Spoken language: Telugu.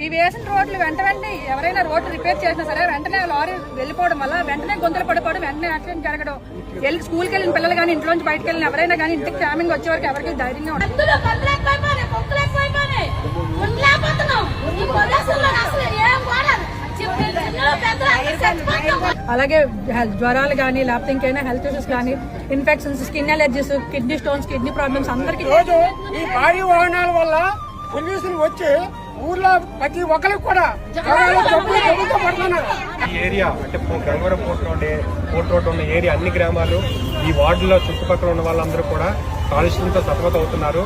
ఈ వేసిన రోడ్లు వెంటనే ఎవరైనా రోడ్లు రిపేర్ చేసినా సరే వెంటనే లారీ వెళ్ళిపోవడం వల్ల వెంటనే గొంతులు పడిపోవడం, వెంటనే యాక్సిడెంట్ జరగడం, స్కూల్కి వెళ్ళిన పిల్లలు కానీ ఇంట్లోంచి బయటకు వెళ్ళిన ఎవరైనా కానీ ఇంటికి ఫ్యామింగ్ వచ్చే వరకు ఎవరికి ధైర్యంగా ఉంటుంది. అలాగే జ్వరాలు కానీ లేకపోతే ఇంకైనా హెల్త్ ఇష్యూస్ కానీ, infections, skin allergies, kidney stones, kidney problems అందరికి ఈ భారీ వాహనాల వల్ల పొల్యూషన్ వచ్చి ఊర్లో ప్రతి ఒక్కరికి కూడా ఈ ఏరియా అంటే గంగవరం పోర్ట్ రోడ్ ఉన్న ఏరియా అన్ని గ్రామాలు ఈ వార్డులో చుట్టుపక్కల ఉన్న వాళ్ళందరూ కూడా కాలుష్యంతో సతమతం అవుతున్నారు.